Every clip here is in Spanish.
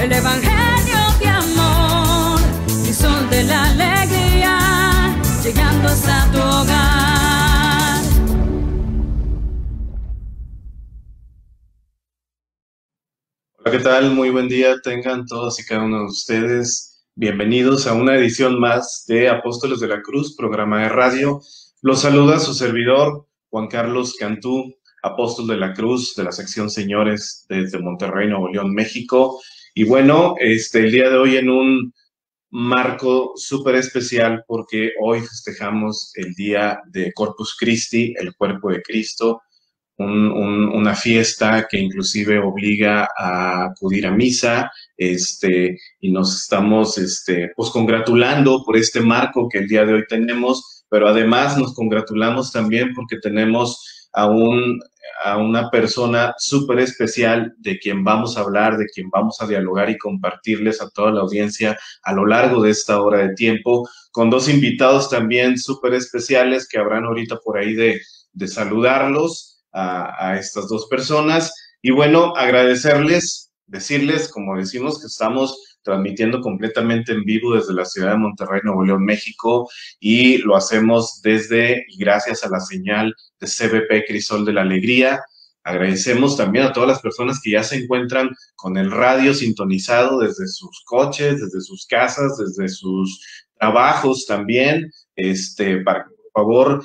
el evangelio de amor, el sol de la alegría, llegando hasta tu hogar. Hola, ¿qué tal? Muy buen día tengan todos y cada uno de ustedes. Bienvenidos a una edición más de Apóstoles de la Cruz, programa de radio. Los saluda su servidor, Juan Carlos Cantú, apóstol de la Cruz de la sección Señores desde Monterrey, Nuevo León, México. Y bueno, el día de hoy en un marco súper especial porque hoy festejamos el día de Corpus Christi, el cuerpo de Cristo. Una fiesta que inclusive obliga a acudir a misa, y nos estamos, pues congratulando por este marco que el día de hoy tenemos, pero además nos congratulamos también porque tenemos a una persona súper especial de quien vamos a hablar, de quien vamos a dialogar y compartirles a toda la audiencia a lo largo de esta hora de tiempo, con dos invitados también súper especiales que habrán ahorita por ahí de saludarlos a estas dos personas. Y bueno, agradecerles, decirles, como decimos, que estamos transmitiendo completamente en vivo desde la ciudad de Monterrey, Nuevo León, México, y lo hacemos desde y gracias a la señal de CBP Crisol de la Alegría. Agradecemos también a todas las personas que ya se encuentran con el radio sintonizado desde sus coches, desde sus casas, desde sus trabajos también. Para que por favor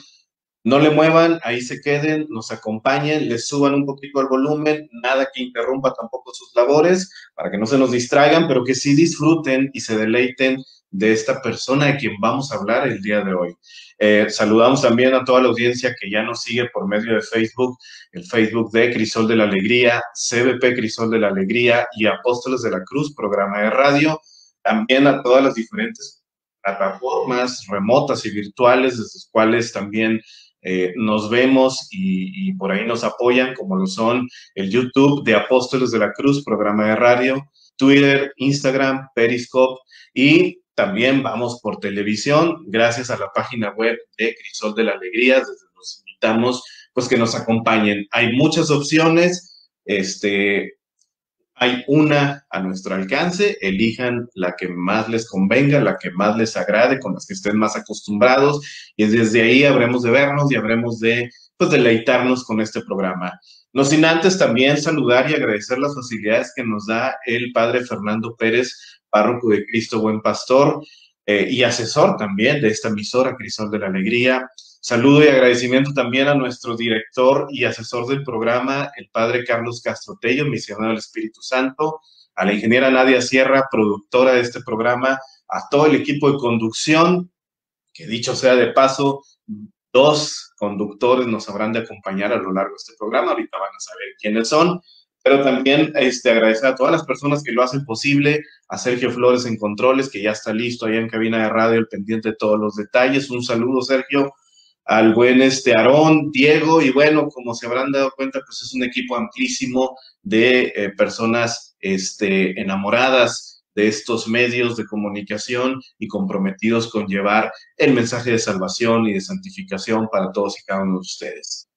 no le muevan, ahí se queden, nos acompañen, les suban un poquito el volumen, nada que interrumpa tampoco sus labores, para que no se nos distraigan, pero que sí disfruten y se deleiten de esta persona de quien vamos a hablar el día de hoy. Saludamos también a toda la audiencia que ya nos sigue por medio de Facebook, el Facebook de Crisol de la Alegría, CBP Crisol de la Alegría y Apóstoles de la Cruz, programa de radio, también a todas las diferentes plataformas remotas y virtuales, desde las cuales también nos vemos y por ahí nos apoyan, como lo son el YouTube de Apóstoles de la Cruz, programa de radio, Twitter, Instagram, Periscope, y también vamos por televisión, gracias a la página web de Crisol de la Alegría, desde los invitamos pues que nos acompañen. Hay muchas opciones, hay una a nuestro alcance, elijan la que más les convenga, la que más les agrade, con las que estén más acostumbrados, y desde ahí habremos de vernos y habremos de pues, deleitarnos con este programa. No sin antes también saludar y agradecer las facilidades que nos da el padre Fernando Pérez, párroco de Cristo Buen Pastor, y asesor también de esta emisora Crisol de la Alegría. Saludo y agradecimiento también a nuestro director y asesor del programa, el padre Carlos Castrotello, misionero del Espíritu Santo, a la ingeniera Nadia Sierra, productora de este programa, a todo el equipo de conducción, que dicho sea de paso, dos conductores nos habrán de acompañar a lo largo de este programa, ahorita van a saber quiénes son, pero también agradecer a todas las personas que lo hacen posible, a Sergio Flores en Controles, que ya está listo allá en cabina de radio, el pendiente de todos los detalles. Un saludo, Sergio, al buen Aarón, Diego, y bueno, como se habrán dado cuenta, pues es un equipo amplísimo de personas enamoradas de estos medios de comunicación y comprometidos con llevar el mensaje de salvación y de santificación para todos y cada uno de ustedes.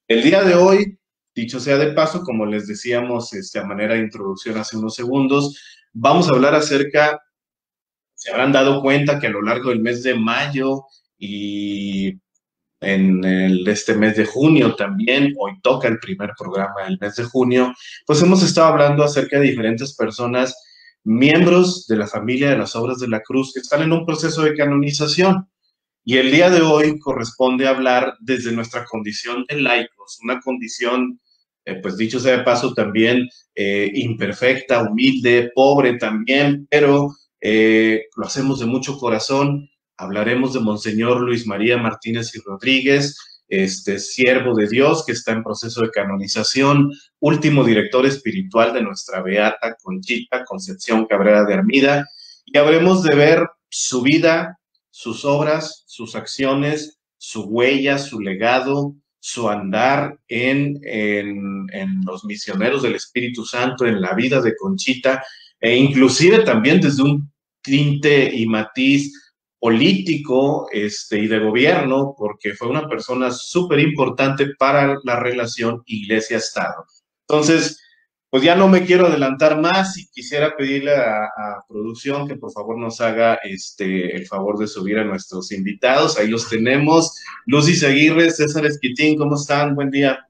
El día de hoy, dicho sea de paso, como les decíamos a manera de introducción hace unos segundos, vamos a hablar acerca, se habrán dado cuenta que a lo largo del mes de mayo y en este mes de junio también, hoy toca el primer programa del mes de junio, pues hemos estado hablando acerca de diferentes personas, miembros de la familia de las Obras de la Cruz, que están en un proceso de canonización. Y el día de hoy corresponde hablar desde nuestra condición de laicos, una condición, pues dicho sea de paso, también imperfecta, humilde, pobre también, pero lo hacemos de mucho corazón. Hablaremos de Monseñor Luis María Martínez y Rodríguez, siervo de Dios que está en proceso de canonización, último director espiritual de nuestra beata Conchita Concepción Cabrera de Armida, y habremos de ver su vida, sus obras, sus acciones, su huella, su legado, su andar en los misioneros del Espíritu Santo, en la vida de Conchita, e inclusive también desde un tinte y matiz político y de gobierno, porque fue una persona súper importante para la relación Iglesia-Estado. Entonces, pues ya no me quiero adelantar más y quisiera pedirle a producción que por favor nos haga el favor de subir a nuestros invitados. Ahí los tenemos. Lucy Aguirre, César Esquitín, ¿cómo están? Buen día.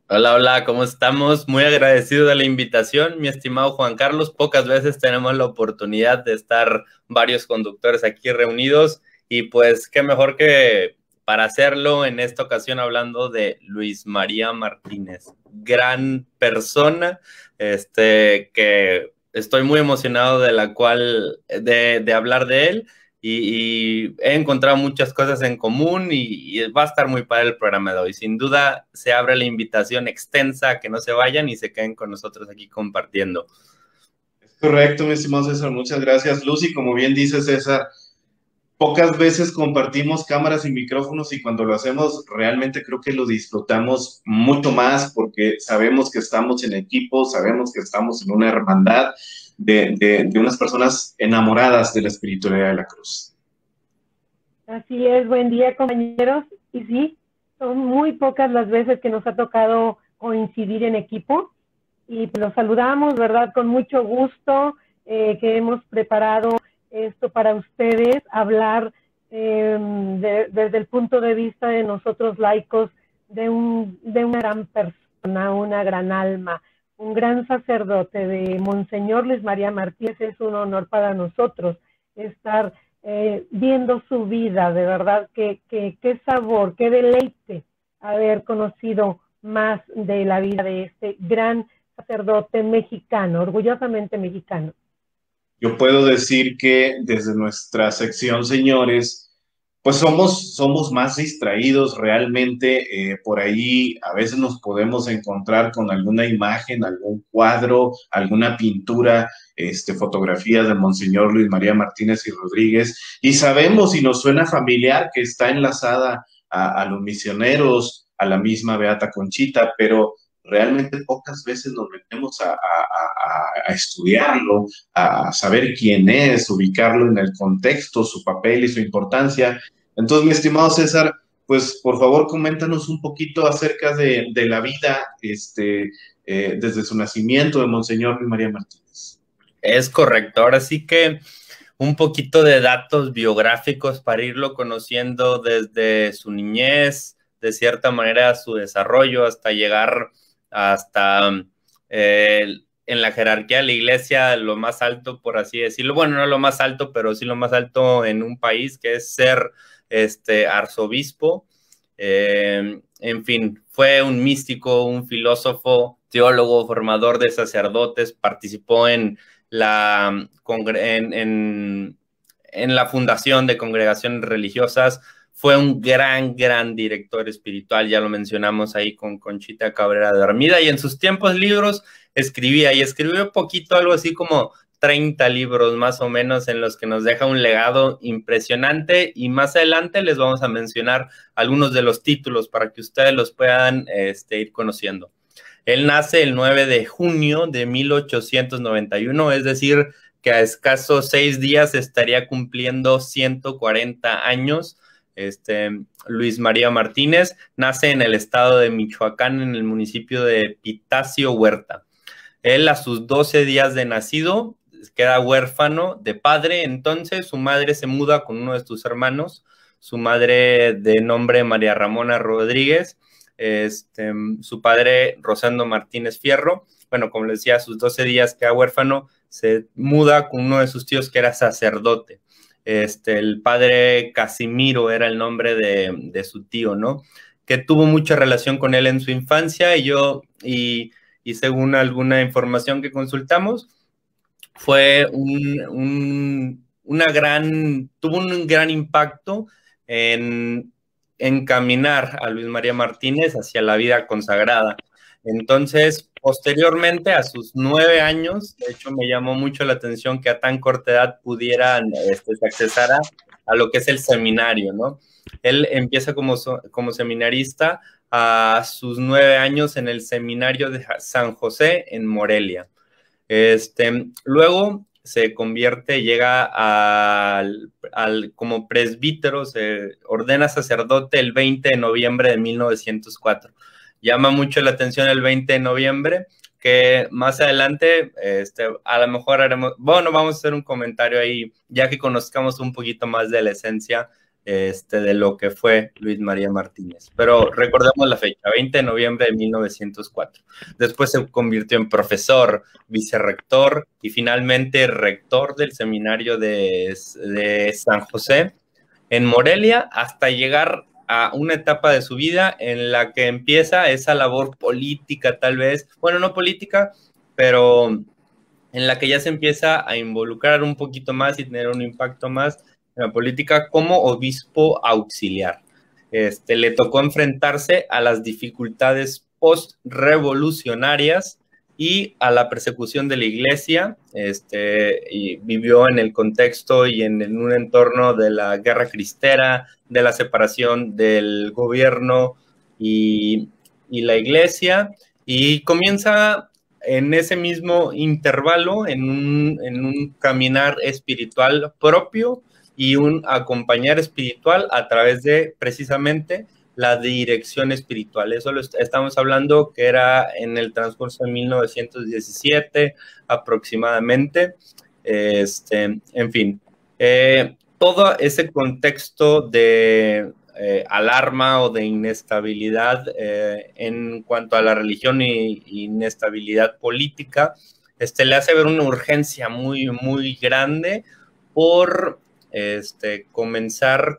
Hola, hola, ¿cómo estamos? Muy agradecido de la invitación, mi estimado Juan Carlos. Pocas veces tenemos la oportunidad de estar varios conductores aquí reunidos y pues qué mejor que para hacerlo en esta ocasión hablando de Luis María Martínez. Gran persona, que estoy muy emocionado de hablar de él. Y he encontrado muchas cosas en común y va a estar muy padre el programa de hoy. Sin duda se abre la invitación extensa a que no se vayan y se queden con nosotros aquí compartiendo. Es correcto, mi estimado César, muchas gracias. Lucy, como bien dice César, pocas veces compartimos cámaras y micrófonos y cuando lo hacemos realmente creo que lo disfrutamos mucho más porque sabemos que estamos en equipo, sabemos que estamos en una hermandad de unas personas enamoradas de la espiritualidad de la cruz. Así es, buen día compañeros. Y sí, son muy pocas las veces que nos ha tocado coincidir en equipo y los saludamos, ¿verdad? Con mucho gusto que hemos preparado esto para ustedes, hablar desde el punto de vista de nosotros laicos de una gran persona, una gran alma, un gran sacerdote de Monseñor Luis María Martínez. Es un honor para nosotros estar viendo su vida, de verdad, qué sabor, qué deleite haber conocido más de la vida de este gran sacerdote mexicano, orgullosamente mexicano. Yo puedo decir que desde nuestra sección, señores, pues somos más distraídos realmente. Por ahí a veces nos podemos encontrar con alguna imagen, algún cuadro, alguna pintura, fotografías de Monseñor Luis María Martínez y Rodríguez, y sabemos y nos suena familiar que está enlazada a los misioneros, a la misma Beata Conchita, pero realmente pocas veces nos metemos a estudiarlo, a saber quién es, ubicarlo en el contexto, su papel y su importancia. Entonces, mi estimado César, pues por favor coméntanos un poquito acerca de la vida desde su nacimiento de Monseñor Luis María Martínez. Es correcto, ahora sí que un poquito de datos biográficos para irlo conociendo desde su niñez, de cierta manera su desarrollo, hasta llegar hasta en la jerarquía de la iglesia, lo más alto, por así decirlo. Bueno, no lo más alto, pero sí lo más alto en un país, que es ser arzobispo. En fin, fue un místico, un filósofo, teólogo, formador de sacerdotes, participó en la fundación de congregaciones religiosas. Fue un gran director espiritual, ya lo mencionamos ahí con Conchita Cabrera de Armida, y en sus tiempos libres escribió poquito, algo así como 30 libros más o menos, en los que nos deja un legado impresionante, y más adelante les vamos a mencionar algunos de los títulos para que ustedes los puedan ir conociendo. Él nace el 9 de junio de 1891, es decir, que a escasos 6 días estaría cumpliendo 140 años. Luis María Martínez nace en el estado de Michoacán, en el municipio de Pitacio Huerta. Él, a sus 12 días de nacido, queda huérfano de padre. Entonces su madre se muda con uno de sus hermanos, su madre de nombre María Ramona Rodríguez, su padre Rosendo Martínez Fierro. Bueno, como les decía, a sus 12 días queda huérfano, se muda con uno de sus tíos que era sacerdote. El padre Casimiro era el nombre de su tío, ¿no? Que tuvo mucha relación con él en su infancia, y según alguna información que consultamos, tuvo un gran impacto en encaminar a Luis María Martínez hacia la vida consagrada. Entonces, posteriormente, a sus 9 años, de hecho me llamó mucho la atención que a tan corta edad pudieran se accesara a lo que es el seminario, ¿no? Él empieza como seminarista a sus 9 años en el seminario de San José en Morelia. Luego se convierte, llega como presbítero, se ordena sacerdote el 20 de noviembre de 1904. Llama mucho la atención el 20 de noviembre, que más adelante, a lo mejor vamos a hacer un comentario ahí, ya que conozcamos un poquito más de la esencia de lo que fue Luis María Martínez. Pero recordemos la fecha, 20 de noviembre de 1904. Después se convirtió en profesor, vicerrector y finalmente rector del seminario de San José en Morelia, hasta llegar a una etapa de su vida en la que empieza esa labor política, tal vez, bueno, no política, pero en la que ya se empieza a involucrar un poquito más y tener un impacto más en la política como obispo auxiliar. Le tocó enfrentarse a las dificultades post-revolucionarias y a la persecución de la iglesia, y vivió en el contexto y en un entorno de la guerra cristera, de la separación del gobierno y la iglesia, y comienza en ese mismo intervalo en un caminar espiritual propio y un acompañar espiritual a través de precisamente la dirección espiritual. Eso lo estamos hablando que era en el transcurso de 1917 aproximadamente. En fin, todo ese contexto de alarma o de inestabilidad en cuanto a la religión y inestabilidad política, le hace ver una urgencia muy, muy grande por comenzar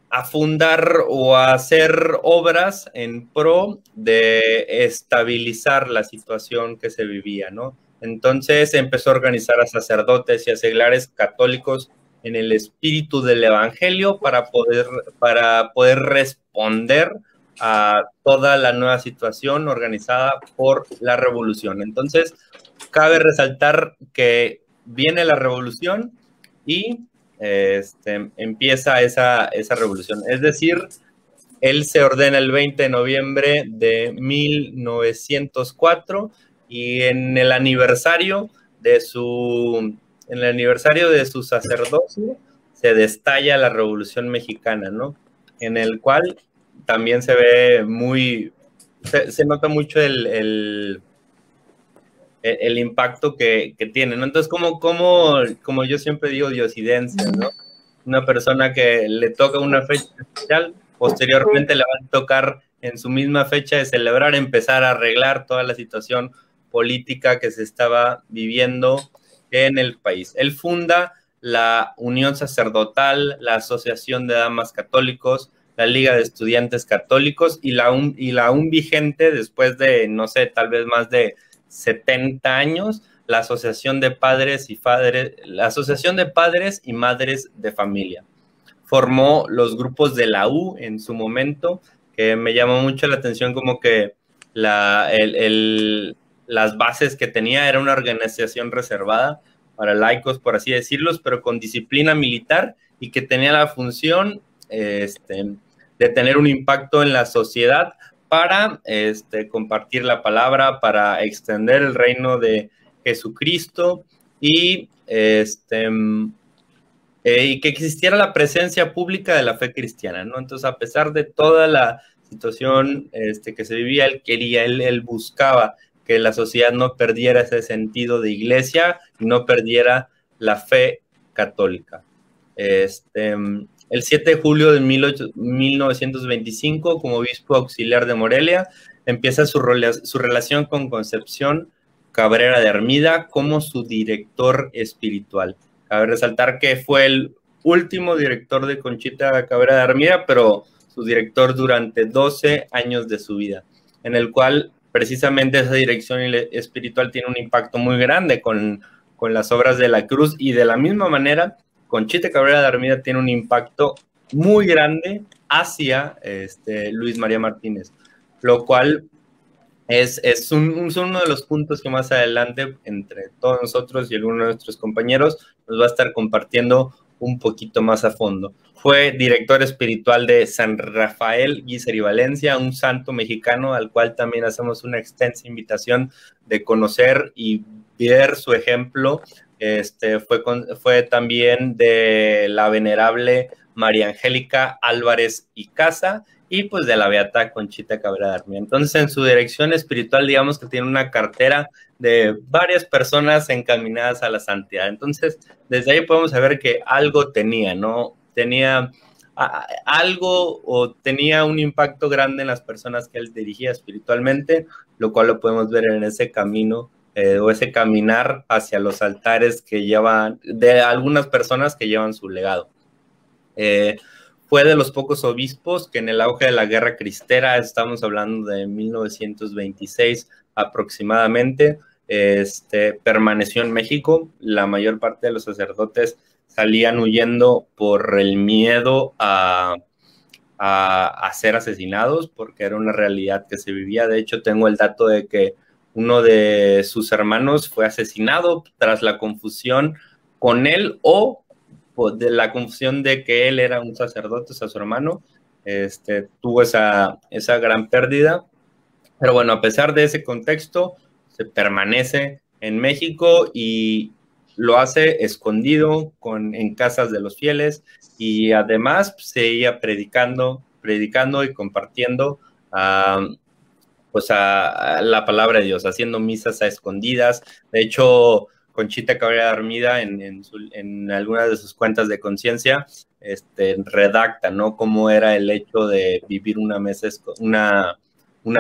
a fundar o a hacer obras en pro de estabilizar la situación que se vivía, ¿no? Entonces empezó a organizar a sacerdotes y a seglares católicos en el espíritu del evangelio para poder responder a toda la nueva situación organizada por la revolución. Entonces, cabe resaltar que viene la revolución y empieza esa revolución. Es decir, él se ordena el 20 de noviembre de 1904 y en el aniversario de su sacerdocio se destalla la Revolución Mexicana, ¿no? En el cual también se ve se nota mucho el impacto que tiene, ¿no? Entonces, como yo siempre digo, diosidencia, ¿no? Una persona que le toca una fecha especial, posteriormente le va a tocar en su misma fecha de celebrar, empezar a arreglar toda la situación política que se estaba viviendo en el país. Él funda la Unión Sacerdotal, la Asociación de Damas Católicos, la Liga de Estudiantes Católicos y la aún vigente después de, no sé, tal vez más de 70 años, la Asociación de Padres y Madres de Familia. Formó los grupos de la U en su momento, que me llamó mucho la atención, como que las bases que tenía era una organización reservada para laicos, por así decirlos, pero con disciplina militar y que tenía la función de tener un impacto en la sociedad para compartir la palabra, para extender el reino de Jesucristo y que existiera la presencia pública de la fe cristiana, ¿no? Entonces, a pesar de toda la situación que se vivía, él buscaba que la sociedad no perdiera ese sentido de iglesia y no perdiera la fe católica. El 7 de julio de 1925, como obispo auxiliar de Morelia, empieza su relación con Concepción Cabrera de Armida como su director espiritual. Cabe resaltar que fue el último director de Conchita Cabrera de Armida, pero su director durante 12 años de su vida, en el cual precisamente esa dirección espiritual tiene un impacto muy grande con las obras de la cruz, y de la misma manera Conchita Cabrera de Armida tiene un impacto muy grande hacia Luis María Martínez, lo cual es uno de los puntos que más adelante entre todos nosotros y algunos de nuestros compañeros nos va a estar compartiendo un poquito más a fondo. Fue director espiritual de San Rafael Guízar y Valencia, un santo mexicano al cual también hacemos una extensa invitación de conocer y ver su ejemplo. Fue también de la venerable María Angélica Álvarez y Casa, y pues de la beata Conchita Cabrera de Armida. Entonces, en su dirección espiritual, digamos que tiene una cartera de varias personas encaminadas a la santidad. Entonces, desde ahí podemos saber que algo tenía, ¿no? Tenía algo o tenía un impacto grande en las personas que él dirigía espiritualmente, lo cual lo podemos ver en ese camino o ese caminar hacia los altares que llevan, de algunas personas que llevan su legado. Fue de los pocos obispos que en el auge de la guerra cristera, estamos hablando de 1926 aproximadamente, permaneció en México. La mayor parte de los sacerdotes salían huyendo por el miedo a ser asesinados, porque era una realidad que se vivía. De hecho, tengo el dato de que uno de sus hermanos fue asesinado tras la confusión con él o de la confusión de que él era un sacerdote, o sea, su hermano, tuvo esa gran pérdida. Pero bueno, a pesar de ese contexto, se permanece en México y lo hace escondido en casas de los fieles, y además seguía predicando y compartiendo pues a la palabra de Dios, haciendo misas a escondidas. De hecho, Conchita Cabrera de Armida en algunas de sus cuentas de conciencia redacta, ¿no?, cómo era el hecho de vivir una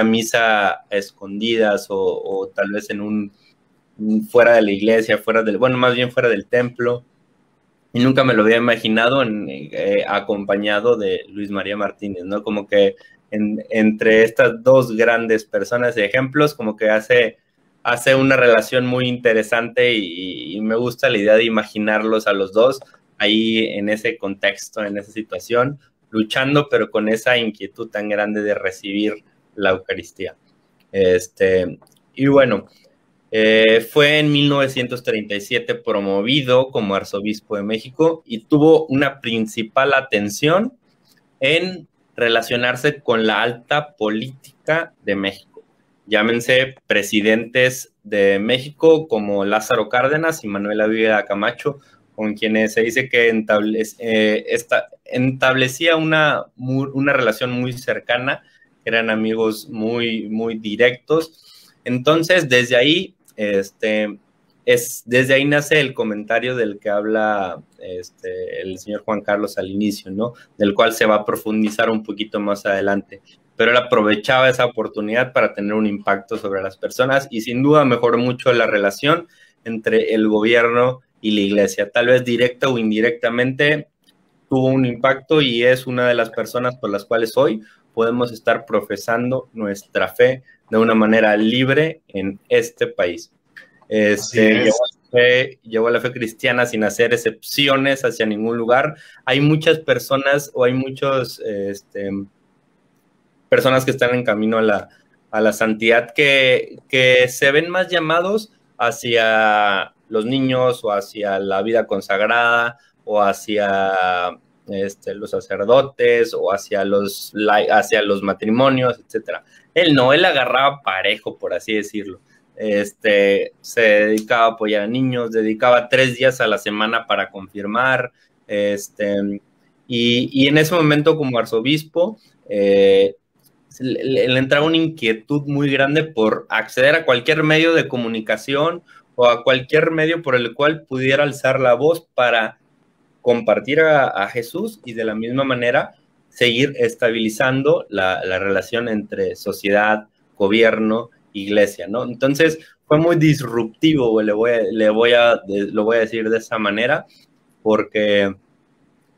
misa a escondidas o tal vez fuera de la iglesia, más bien fuera del templo. Y nunca me lo había imaginado acompañado de Luis María Martínez, ¿no? Como que entre estas dos grandes personas y ejemplos, como que hace una relación muy interesante y me gusta la idea de imaginarlos a los dos ahí en ese contexto, en esa situación, luchando, pero con esa inquietud tan grande de recibir la Eucaristía. Y bueno, fue en 1937 promovido como arzobispo de México y tuvo una principal atención en relacionarse con la alta política de México. Llámense presidentes de México como Lázaro Cárdenas y Manuel Ávila Camacho, con quienes se dice que establecía una relación muy cercana, eran amigos muy, muy directos. Entonces, desde ahí, desde ahí nace el comentario del que habla el señor Juan Carlos al inicio, ¿no?, del cual se va a profundizar un poquito más adelante. Pero él aprovechaba esa oportunidad para tener un impacto sobre las personas y sin duda mejoró mucho la relación entre el gobierno y la iglesia. Tal vez directa o indirectamente tuvo un impacto y es una de las personas por las cuales hoy podemos estar profesando nuestra fe de una manera libre en este país. Llevó a la fe cristiana sin hacer excepciones hacia ningún lugar. Hay muchas personas o hay muchos personas que están en camino a la santidad que se ven más llamados hacia los niños o hacia la vida consagrada o hacia los sacerdotes o hacia los matrimonios, etcétera. Él agarraba parejo, por así decirlo. Se dedicaba a apoyar a niños, dedicaba 3 días a la semana para confirmar, y en ese momento como arzobispo le entraba una inquietud muy grande por acceder a cualquier medio de comunicación o a cualquier medio por el cual pudiera alzar la voz para compartir a Jesús y de la misma manera seguir estabilizando la relación entre sociedad, gobierno, iglesia, ¿no? Entonces fue muy disruptivo, lo voy a decir de esa manera, porque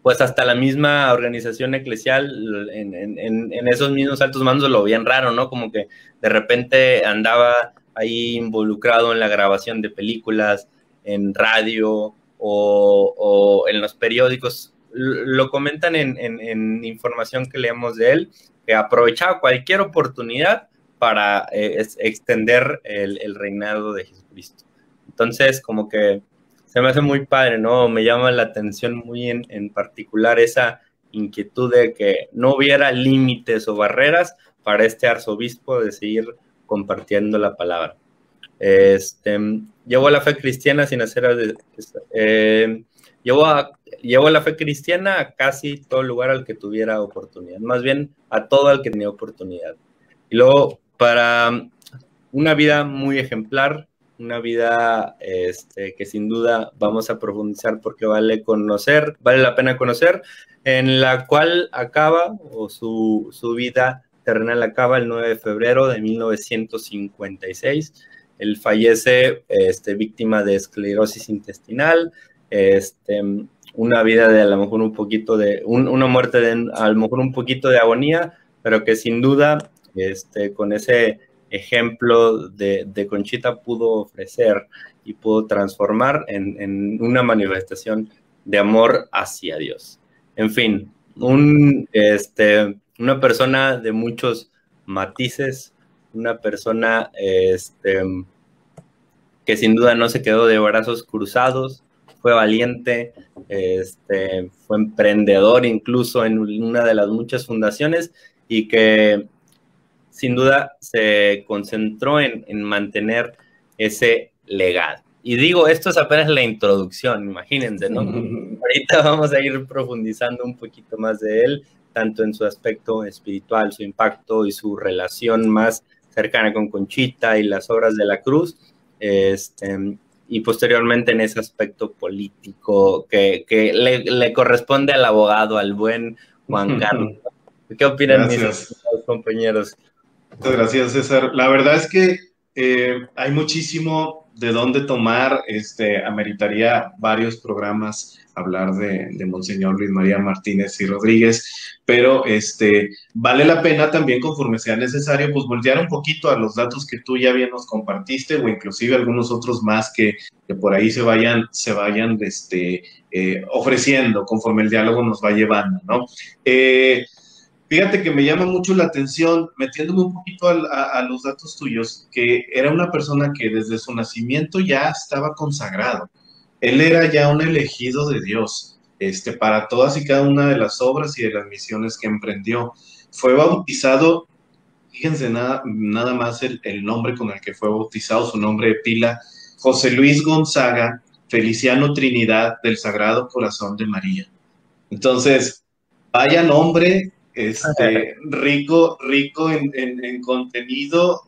pues hasta la misma organización eclesial en esos mismos altos mandos lo veían raro, ¿no? Como que de repente andaba ahí involucrado en la grabación de películas, en radio o en los periódicos. Lo comentan en información que leemos de él, que aprovechaba cualquier oportunidad para extender el reinado de Jesucristo. Entonces, como que se me hace muy padre, ¿no? Me llama la atención muy en particular esa inquietud de que no hubiera límites o barreras para este arzobispo de seguir compartiendo la palabra. Llevó la fe cristiana sin hacer... llevó la fe cristiana a casi todo lugar al que tuviera oportunidad, más bien a todo el que tenía oportunidad. Y luego, para una vida muy ejemplar, una vida que sin duda vamos a profundizar porque vale la pena conocer, en la cual acaba, o su vida terrenal acaba el 9 de febrero de 1956. Él fallece víctima de esclerosis intestinal, una vida de a lo mejor un poquito de, una muerte de a lo mejor un poquito de agonía, pero que sin duda con ese ejemplo de Conchita pudo ofrecer y pudo transformar en una manifestación de amor hacia Dios. En fin, una persona de muchos matices, una persona que sin duda no se quedó de brazos cruzados, fue valiente, fue emprendedor incluso en una de las muchas fundaciones, y que sin duda se concentró en mantener ese legado. Y digo, esto es apenas la introducción, imagínense, ¿no? Ahorita vamos a ir profundizando un poquito más de él, tanto en su aspecto espiritual, su impacto y su relación más cercana con Conchita y las obras de la cruz, y posteriormente en ese aspecto político que le corresponde al abogado, al buen Juan Carlos. ¿Qué opinan mis compañeros? Muchas gracias, César. La verdad es que hay muchísimo de dónde tomar. Ameritaría varios programas hablar de Monseñor Luis María Martínez y Rodríguez, pero vale la pena también, conforme sea necesario, pues voltear un poquito a los datos que tú ya bien nos compartiste, o inclusive algunos otros más que por ahí se vayan ofreciendo conforme el diálogo nos va llevando, ¿no? Fíjate que me llama mucho la atención, metiéndome un poquito a los datos tuyos, que era una persona que desde su nacimiento ya estaba consagrado. Él era ya un elegido de Dios, para todas y cada una de las obras y de las misiones que emprendió. Fue bautizado, fíjense nada más el nombre con el que fue bautizado, su nombre de pila, José Luis Gonzaga Feliciano Trinidad del Sagrado Corazón de María. Entonces, vaya nombre, rico en contenido,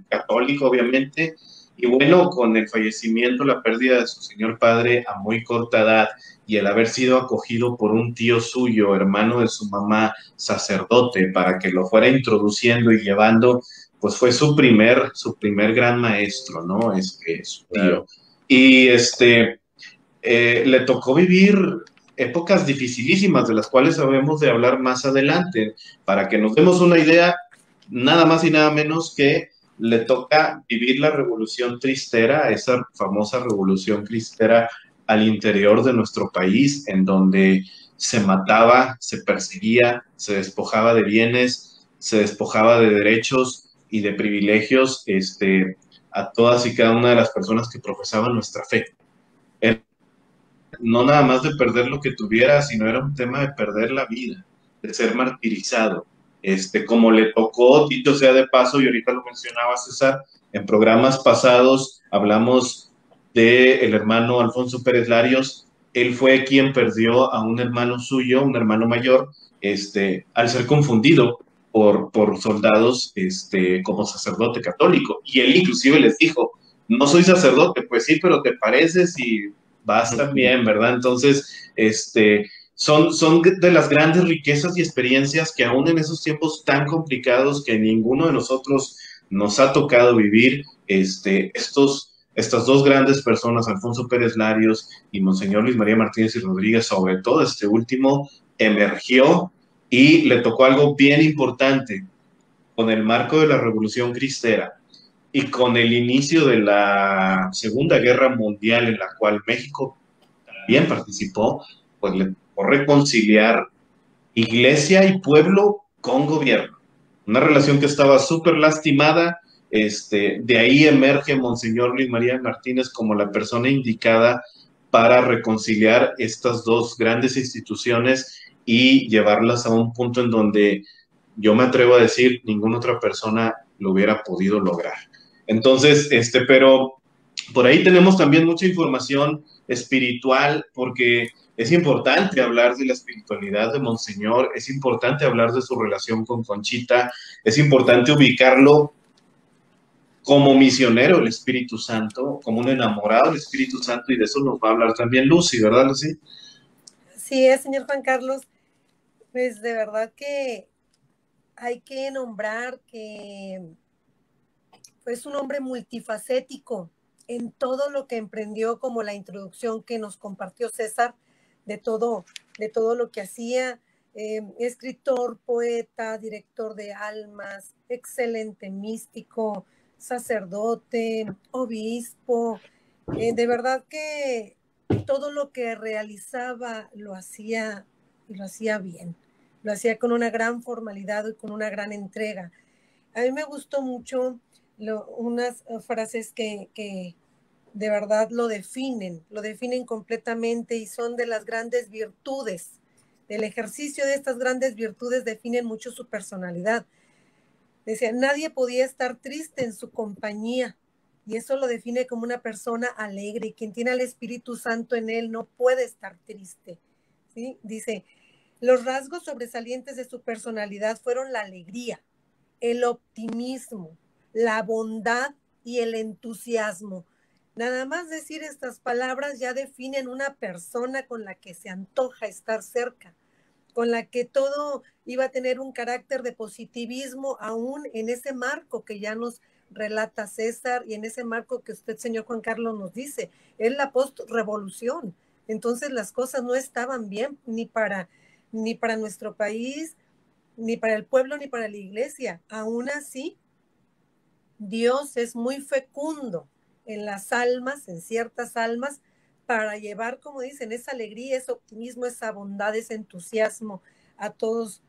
católico obviamente, y bueno, con el fallecimiento, la pérdida de su señor padre a muy corta edad, y el haber sido acogido por un tío suyo, hermano de su mamá, sacerdote, para que lo fuera introduciendo y llevando, pues fue su primer gran maestro, ¿no? Su tío. Claro. Y le tocó vivir épocas dificilísimas, de las cuales sabemos de hablar más adelante. Para que nos demos una idea, nada más y nada menos que le toca vivir la Revolución Cristera, esa famosa Revolución Cristera al interior de nuestro país, en donde se mataba, se perseguía, se despojaba de bienes, se despojaba de derechos y de privilegios a todas y cada una de las personas que profesaban nuestra fe. No nada más de perder lo que tuviera, sino era un tema de perder la vida, de ser martirizado. Como le tocó, dicho sea de paso, y ahorita lo mencionaba César, en programas pasados hablamos del hermano Alfonso Pérez Larios. Él fue quien perdió a un hermano suyo, un hermano mayor, al ser confundido por soldados como sacerdote católico. Y él inclusive les dijo, no soy sacerdote, pues sí, pero te pareces y vas también, ¿verdad? Entonces, son de las grandes riquezas y experiencias que aún en esos tiempos tan complicados que ninguno de nosotros nos ha tocado vivir, estas dos grandes personas, Alfonso Pérez Larios y Monseñor Luis María Martínez y Rodríguez, sobre todo este último, emergió y le tocó algo bien importante con el marco de la Revolución Cristera y con el inicio de la Segunda Guerra Mundial, en la cual México también participó, pues le tocó reconciliar iglesia y pueblo con gobierno. Una relación que estaba súper lastimada. De ahí emerge Monseñor Luis María Martínez como la persona indicada para reconciliar estas dos grandes instituciones y llevarlas a un punto en donde yo me atrevo a decir ninguna otra persona lo hubiera podido lograr. Entonces, pero por ahí tenemos también mucha información espiritual, porque es importante hablar de la espiritualidad de Monseñor, es importante hablar de su relación con Conchita, es importante ubicarlo como misionero del Espíritu Santo, como un enamorado del Espíritu Santo, y de eso nos va a hablar también Lucy, ¿verdad, Lucy? Sí, señor Juan Carlos, pues de verdad que hay que nombrar que es un hombre multifacético en todo lo que emprendió, como la introducción que nos compartió César, de todo lo que hacía, escritor, poeta, director de almas, excelente místico, sacerdote, obispo, de verdad que todo lo que realizaba lo hacía y lo hacía bien, lo hacía con una gran formalidad y con una gran entrega. A mí me gustó mucho unas frases que de verdad lo definen completamente, y son de las grandes virtudes. Del ejercicio de estas grandes virtudes definen mucho su personalidad. Decía, nadie podía estar triste en su compañía, y eso lo define como una persona alegre, y quien tiene al Espíritu Santo en él no puede estar triste, ¿sí? Dice, los rasgos sobresalientes de su personalidad fueron la alegría, el optimismo, la bondad y el entusiasmo. Nada más decir estas palabras ya definen una persona con la que se antoja estar cerca, con la que todo iba a tener un carácter de positivismo, aún en ese marco que ya nos relata César, y en ese marco que usted, señor Juan Carlos, nos dice, es la post-revolución. Entonces las cosas no estaban bien ni para nuestro país, ni para el pueblo, ni para la iglesia. Aún así, Dios es muy fecundo en las almas, en ciertas almas, para llevar, como dicen, esa alegría, ese optimismo, esa bondad, ese entusiasmo a todos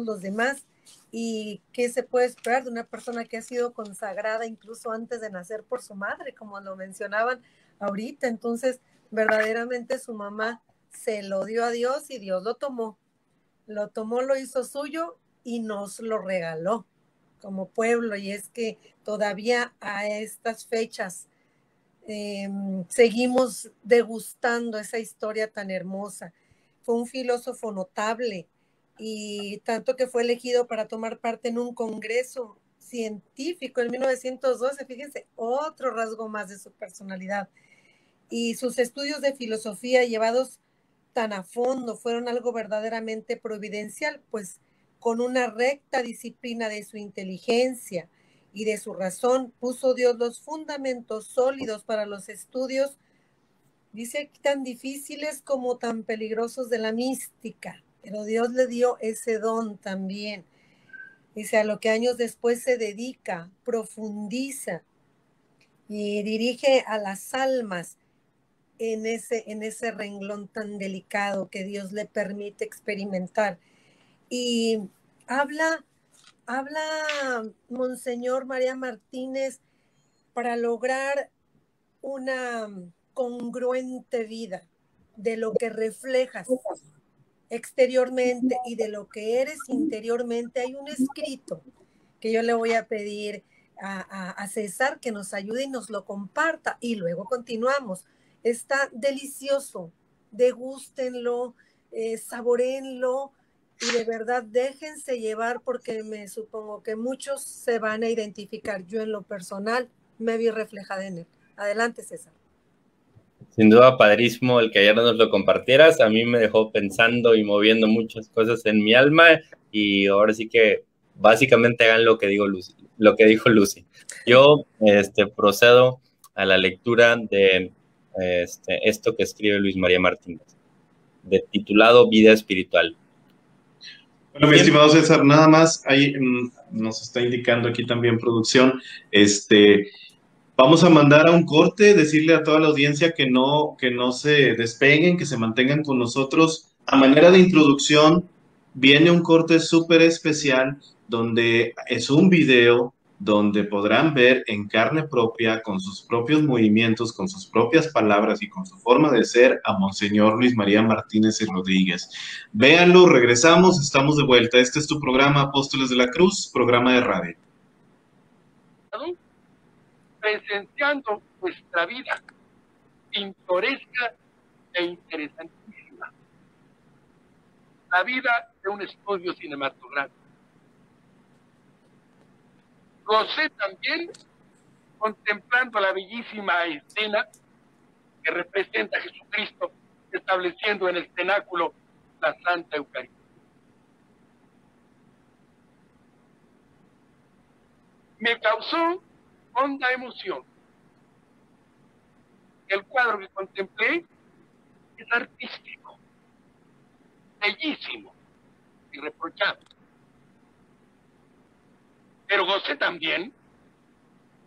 los demás. ¿Y qué se puede esperar de una persona que ha sido consagrada incluso antes de nacer por su madre, como lo mencionaban ahorita? Entonces, verdaderamente su mamá se lo dio a Dios y Dios lo tomó, lo hizo suyo y nos lo regaló como pueblo. Y es que todavía a estas fechas seguimos degustando esa historia tan hermosa. Fue un filósofo notable, y tanto que fue elegido para tomar parte en un congreso científico en 1912, fíjense, otro rasgo más de su personalidad. Y sus estudios de filosofía llevados tan a fondo fueron algo verdaderamente providencial, pues con una recta disciplina de su inteligencia y de su razón puso Dios los fundamentos sólidos para los estudios, dice aquí, tan difíciles como tan peligrosos de la mística, pero Dios le dio ese don también. Dice, a lo que años después se dedica, profundiza y dirige a las almas en ese renglón tan delicado que Dios le permite experimentar. Y habla Monseñor María Martínez para lograr una congruente vida de lo que reflejas exteriormente y de lo que eres interiormente. Hay un escrito que yo le voy a pedir a César que nos ayude y nos lo comparta, y luego continuamos. Está delicioso, degústenlo, saboréenlo, y de verdad déjense llevar, porque me supongo que muchos se van a identificar. Yo en lo personal me vi reflejada en él. Adelante, César. Sin duda, padrísimo el que ayer nos lo compartieras. A mí me dejó pensando y moviendo muchas cosas en mi alma, y ahora sí que básicamente hagan lo que dijo Lucy. Yo procedo a la lectura de esto que escribe Luis María Martínez, titulado Vida Espiritual. Bueno, mi estimado César, nada más, ahí nos está indicando aquí también producción, vamos a mandar a un corte, decirle a toda la audiencia que no se despeguen, que se mantengan con nosotros. A manera de introducción, viene un corte súper especial, donde es un video donde podrán ver en carne propia, con sus propios movimientos, con sus propias palabras y con su forma de ser, a Monseñor Luis María Martínez y Rodríguez. Véanlo, regresamos, estamos de vuelta. Este es tu programa Apóstoles de la Cruz, programa de radio. presenciando nuestra vida pintoresca e interesantísima. La vida de un estudio cinematográfico. Gocé también contemplando la bellísima escena que representa a Jesucristo estableciendo en el cenáculo la Santa Eucaristía. Me causó honda emoción. El cuadro que contemplé es artístico, bellísimo, irreprochable. Pero gocé también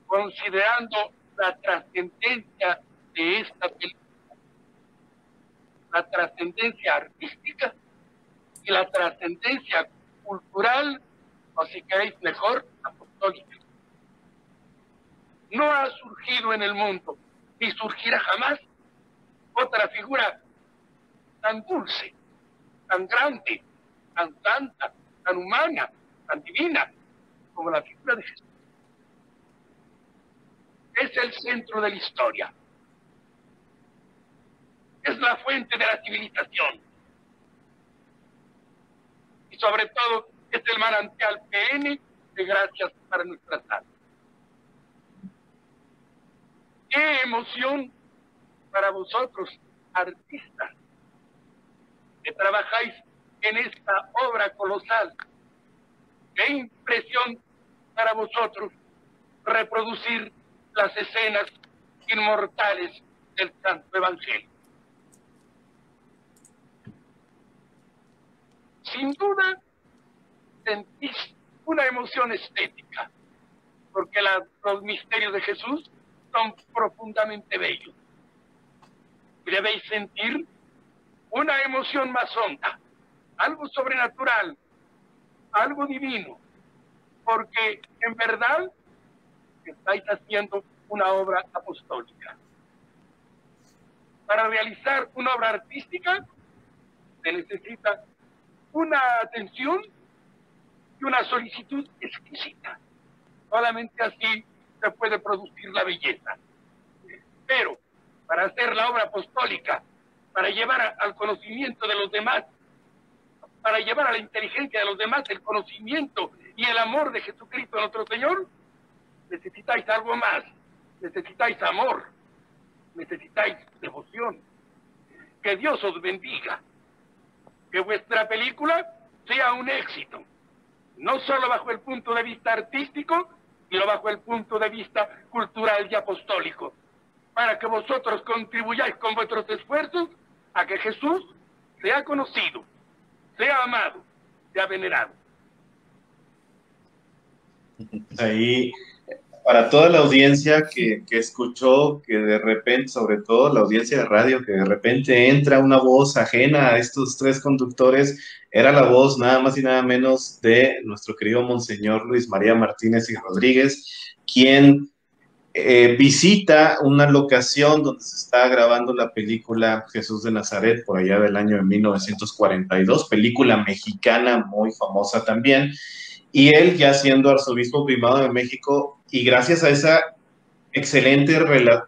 considerando la trascendencia de esta película, la trascendencia artística y la trascendencia cultural, o si queréis mejor, apostólica. No ha surgido en el mundo, ni surgirá jamás, otra figura tan dulce, tan grande, tan santa, tan humana, tan divina, como la figura de Jesús. Es el centro de la historia. Es la fuente de la civilización. Y sobre todo, es el manantial perenne de gracias para nuestras almas. ¡Qué emoción para vosotros, artistas, que trabajáis en esta obra colosal! ¡Qué impresión para vosotros reproducir las escenas inmortales del Santo Evangelio! Sin duda, sentís una emoción estética, porque los misterios de Jesús son profundamente bellos. Y debéis sentir una emoción más honda, algo sobrenatural, algo divino, porque en verdad estáis haciendo una obra apostólica. Para realizar una obra artística se necesita una atención y una solicitud exquisita. Solamente así se puede producir la belleza. Pero para hacer la obra apostólica, para llevar al conocimiento de los demás, para llevar a la inteligencia de los demás el conocimiento y el amor de Jesucristo nuestro Señor, necesitáis algo más, necesitáis amor, necesitáis devoción. Que Dios os bendiga, que vuestra película sea un éxito, no solo bajo el punto de vista artístico, sino bajo el punto de vista cultural y apostólico, para que vosotros contribuyáis con vuestros esfuerzos a que Jesús sea conocido, sea amado, sea venerado. Ahí, para toda la audiencia que escuchó, que de repente, sobre todo la audiencia de radio, que de repente entra una voz ajena a estos tres conductores, era la voz nada más y nada menos de nuestro querido Monseñor Luis María Martínez y Rodríguez, quien visita una locación donde se está grabando la película Jesús de Nazaret, por allá del año de 1942, película mexicana muy famosa también. Y él, ya siendo arzobispo primado de México, y gracias a ese excelente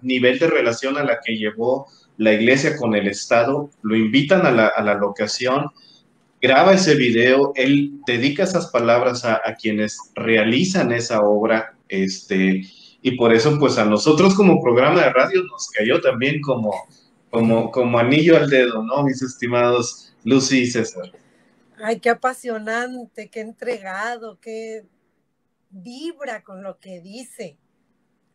nivel de relación a la que llevó la iglesia con el Estado, lo invitan a la locación, graba ese video, él dedica esas palabras a quienes realizan esa obra, y por eso, pues a nosotros como programa de radio nos cayó también como anillo al dedo, ¿no, mis estimados Lucy y César? Ay, qué apasionante, qué entregado, qué vibra con lo que dice.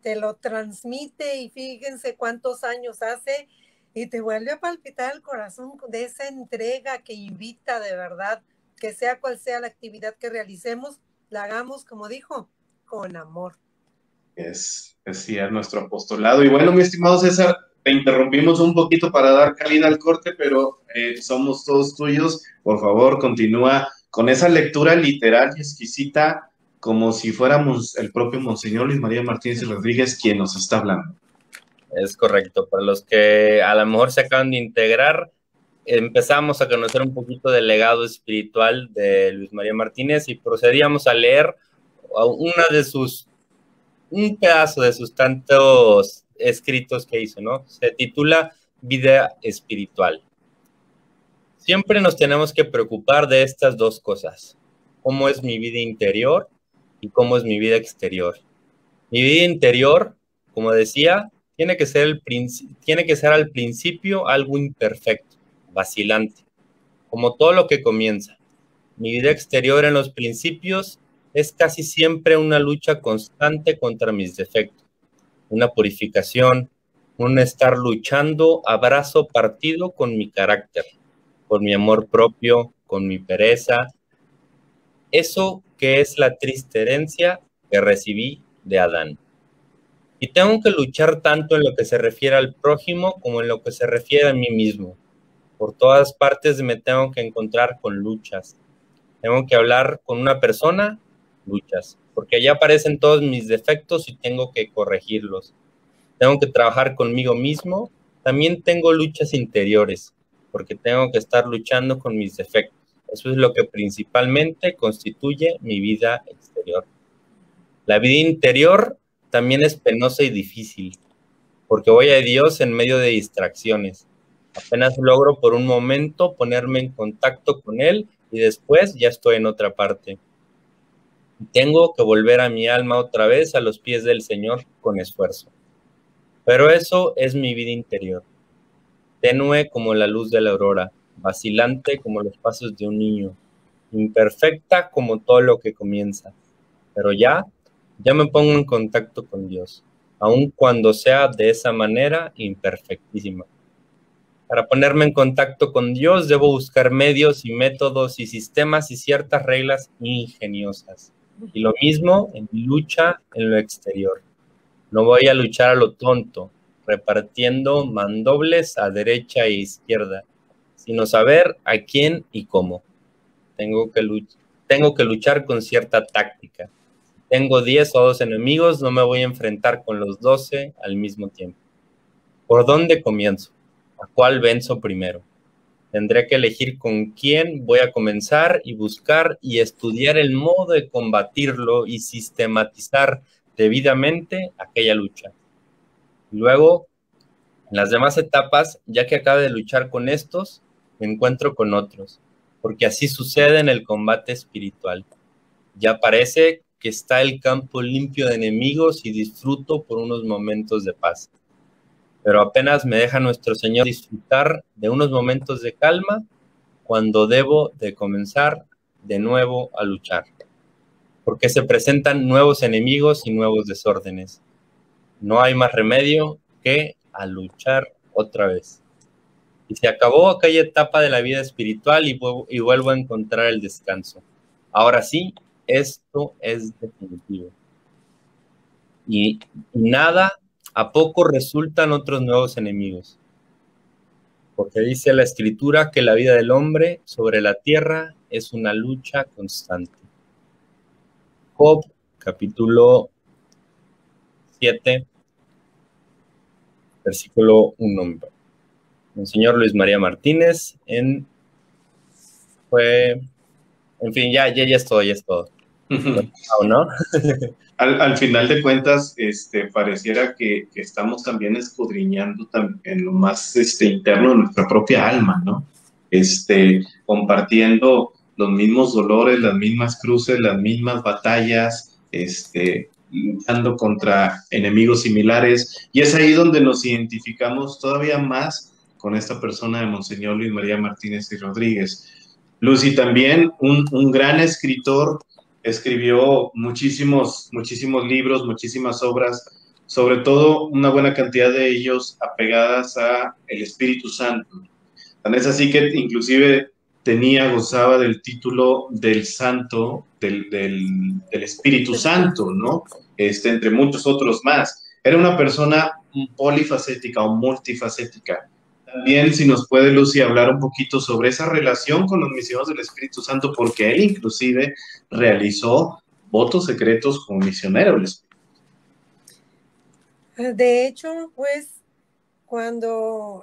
Te lo transmite y fíjense cuántos años hace y te vuelve a palpitar el corazón de esa entrega que invita de verdad, que sea cual sea la actividad que realicemos, la hagamos, como dijo, con amor. Es nuestro apostolado. Y bueno, mi estimado César, te interrumpimos un poquito para dar calidad al corte, pero somos todos tuyos. Por favor, continúa con esa lectura literal y exquisita, como si fuéramos el propio Monseñor Luis María Martínez y Rodríguez quien nos está hablando. Es correcto. Para los que a lo mejor se acaban de integrar, empezamos a conocer un poquito del legado espiritual de Luis María Martínez y procedíamos a leer una de sus un pedazo de sus tantos escritos que hizo, ¿no? Se titula Vida Espiritual. Siempre nos tenemos que preocupar de estas dos cosas. ¿Cómo es mi vida interior y cómo es mi vida exterior? Mi vida interior, como decía, tiene que ser al principio algo imperfecto, vacilante, como todo lo que comienza. Mi vida exterior en los principios es casi siempre una lucha constante contra mis defectos, una purificación, un estar luchando a brazo partido con mi carácter, con mi amor propio, con mi pereza. Eso que es la triste herencia que recibí de Adán. Y tengo que luchar tanto en lo que se refiere al prójimo como en lo que se refiere a mí mismo. Por todas partes me tengo que encontrar con luchas. Tengo que hablar con una persona, luchas, porque allá aparecen todos mis defectos y tengo que corregirlos. Tengo que trabajar conmigo mismo, también tengo luchas interiores, porque tengo que estar luchando con mis defectos. Eso es lo que principalmente constituye mi vida exterior. La vida interior también es penosa y difícil, porque voy a Dios en medio de distracciones. Apenas logro por un momento ponerme en contacto con Él y después ya estoy en otra parte. Tengo que volver a mi alma otra vez a los pies del Señor con esfuerzo. Pero eso es mi vida interior, tenue como la luz de la aurora, vacilante como los pasos de un niño, imperfecta como todo lo que comienza. Pero ya me pongo en contacto con Dios, aun cuando sea de esa manera imperfectísima. Para ponerme en contacto con Dios debo buscar medios y métodos y sistemas y ciertas reglas ingeniosas. Y lo mismo en mi lucha en lo exterior. No voy a luchar a lo tonto, repartiendo mandobles a derecha e izquierda, sino saber a quién y cómo. Tengo que luchar con cierta táctica. Tengo 10 o 12 enemigos, no me voy a enfrentar con los 12 al mismo tiempo. ¿Por dónde comienzo? ¿A cuál venzo primero? Tendré que elegir con quién voy a comenzar y buscar y estudiar el modo de combatirlo y sistematizar debidamente aquella lucha. Luego, en las demás etapas, ya que acabe de luchar con estos, me encuentro con otros, porque así sucede en el combate espiritual. Ya parece que está el campo limpio de enemigos y disfruto por unos momentos de paz. Pero apenas me deja nuestro Señor disfrutar de unos momentos de calma cuando debo de comenzar de nuevo a luchar, porque se presentan nuevos enemigos y nuevos desórdenes. No hay más remedio que a luchar otra vez. Y se acabó aquella etapa de la vida espiritual y vuelvo a encontrar el descanso. Ahora sí, esto es definitivo. Y nada, a poco resultan otros nuevos enemigos. Porque dice la Escritura que la vida del hombre sobre la tierra es una lucha constante. Job, capítulo 7, versículo 1. Monseñor Luis María Martínez, en fin, ya es todo. ¿No? Al final de cuentas, pareciera que estamos también escudriñando en lo más interno de nuestra propia alma, ¿no? Compartiendo los mismos dolores, las mismas cruces, las mismas batallas, luchando contra enemigos similares, y es ahí donde nos identificamos todavía más con esta persona de Monseñor Luis María Martínez y Rodríguez. Lucy también, un gran escritor, escribió muchísimos libros, muchísimas obras, sobre todo una buena cantidad de ellos apegadas a el Espíritu Santo. Tan es así que inclusive gozaba del título del santo, del Espíritu Santo, ¿no? Entre muchos otros más. Era una persona polifacética o multifacética. También, si nos puede, Lucy, hablar un poquito sobre esa relación con los misioneros del Espíritu Santo, porque él inclusive realizó votos secretos como misionero del Espíritu. De hecho, pues, cuando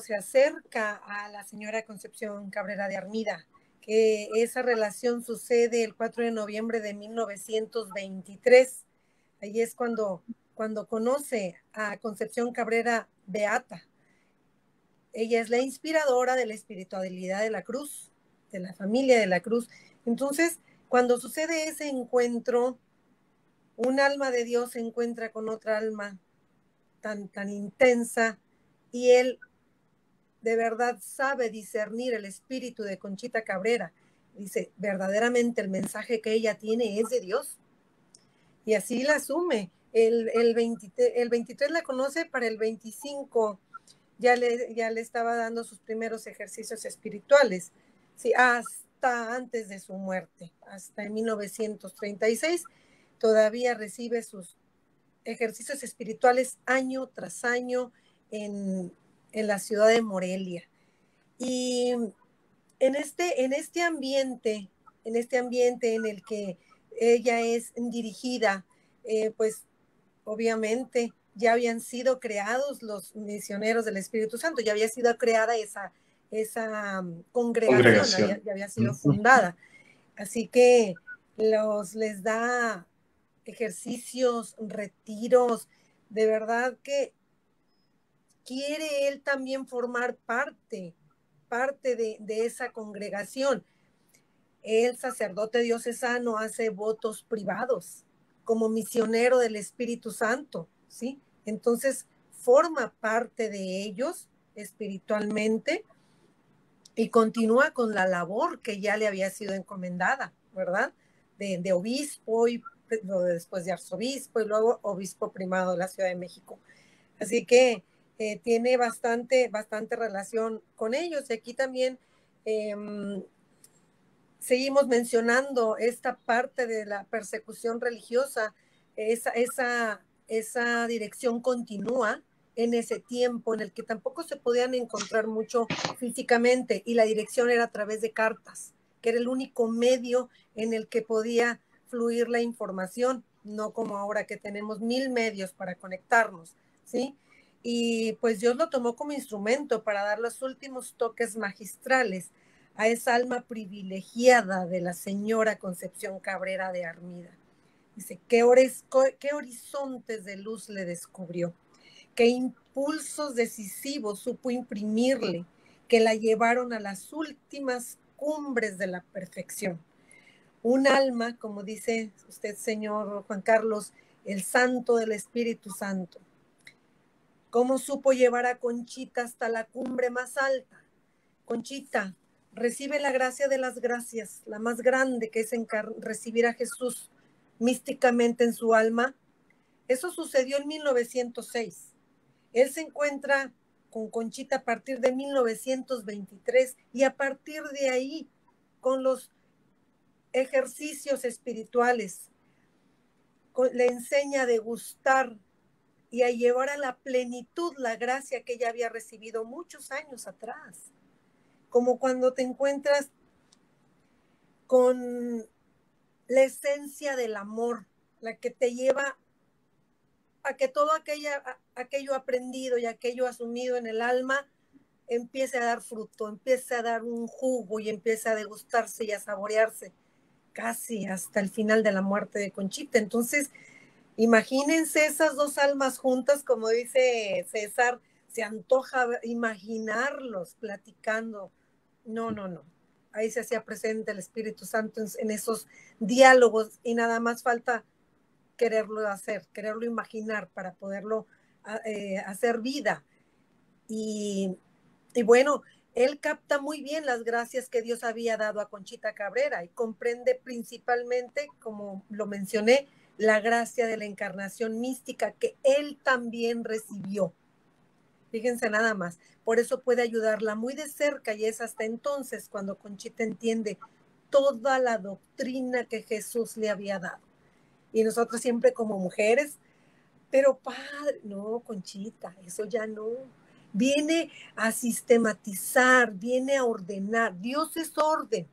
se acerca a la señora Concepción Cabrera de Armida, que esa relación sucede el 4 de noviembre de 1923. Ahí es cuando conoce a Concepción Cabrera Beata. Ella es la inspiradora de la espiritualidad de la cruz, de la familia de la cruz. Entonces, cuando sucede ese encuentro, un alma de Dios se encuentra con otra alma tan intensa, y él de verdad sabe discernir el espíritu de Conchita Cabrera. Dice, verdaderamente el mensaje que ella tiene es de Dios. Y así la asume. El 23 la conoce, para el 25 ya le estaba dando sus primeros ejercicios espirituales. Sí, hasta antes de su muerte, hasta en 1936, todavía recibe sus ejercicios espirituales año tras año en la ciudad de Morelia. Y en este ambiente en el que ella es dirigida, pues obviamente ya habían sido creados los misioneros del Espíritu Santo, ya había sido creada esa congregación. Ya había sido fundada. Así que les da ejercicios, retiros, de verdad que quiere él también formar parte de esa congregación. El sacerdote diocesano hace votos privados como misionero del Espíritu Santo, ¿sí? Entonces forma parte de ellos espiritualmente y continúa con la labor que ya le había sido encomendada, ¿verdad? De obispo, y después de arzobispo, y luego obispo primado de la Ciudad de México. Así que tiene bastante relación con ellos. Y aquí también seguimos mencionando esta parte de la persecución religiosa. Esa dirección continúa en ese tiempo en el que tampoco se podían encontrar mucho físicamente, y la dirección era a través de cartas, que era el único medio en el que podía fluir la información, no como ahora que tenemos 1000 medios para conectarnos, ¿sí? Y pues Dios lo tomó como instrumento para dar los últimos toques magistrales a esa alma privilegiada de la señora Concepción Cabrera de Armida. Dice, ¿qué horizontes de luz le descubrió? ¿Qué impulsos decisivos supo imprimirle, que la llevaron a las últimas cumbres de la perfección? Un alma, como dice usted, señor Juan Carlos, el santo del Espíritu Santo. ¿Cómo supo llevar a Conchita hasta la cumbre más alta? Conchita recibe la gracia de las gracias, la más grande, que es recibir a Jesús místicamente en su alma. Eso sucedió en 1906. Él se encuentra con Conchita a partir de 1923, y a partir de ahí, con los ejercicios espirituales, le enseña a degustar y a llevar a la plenitud la gracia que ella había recibido muchos años atrás. Como cuando te encuentras con la esencia del amor, la que te lleva a que todo aquello aprendido y aquello asumido en el alma empiece a dar fruto, empiece a dar un jugo y empiece a degustarse y a saborearse casi hasta el final de la muerte de Conchita. Entonces, imagínense esas dos almas juntas, como dice César, se antoja imaginarlos platicando. No. Ahí se hacía presente el Espíritu Santo en esos diálogos, y nada más falta quererlo hacer, quererlo imaginar para poderlo hacer vida. Y bueno, él capta muy bien las gracias que Dios había dado a Conchita Cabrera y comprende principalmente, como lo mencioné, la gracia de la encarnación mística que él también recibió. Fíjense nada más, por eso puede ayudarla muy de cerca, y es hasta entonces cuando Conchita entiende toda la doctrina que Jesús le había dado. Y nosotros siempre como mujeres, pero padre, no, Conchita, eso ya no. Viene a sistematizar, viene a ordenar. Dios es orden,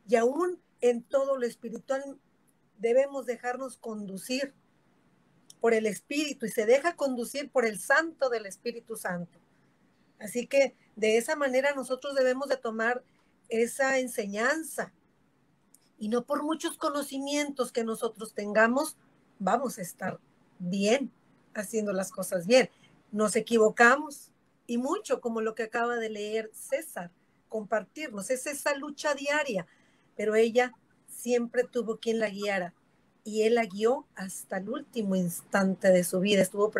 y aún en todo lo espiritual debemos dejarnos conducir por el Espíritu, y se deja conducir por el Santo del Espíritu Santo. Así que de esa manera nosotros debemos de tomar esa enseñanza, y no por muchos conocimientos que nosotros tengamos vamos a estar bien, haciendo las cosas bien. Nos equivocamos y mucho, como lo que acaba de leer César, compartirnos, es esa lucha diaria, pero ella siempre tuvo quien la guiara y él la guió hasta el último instante de su vida, estuvo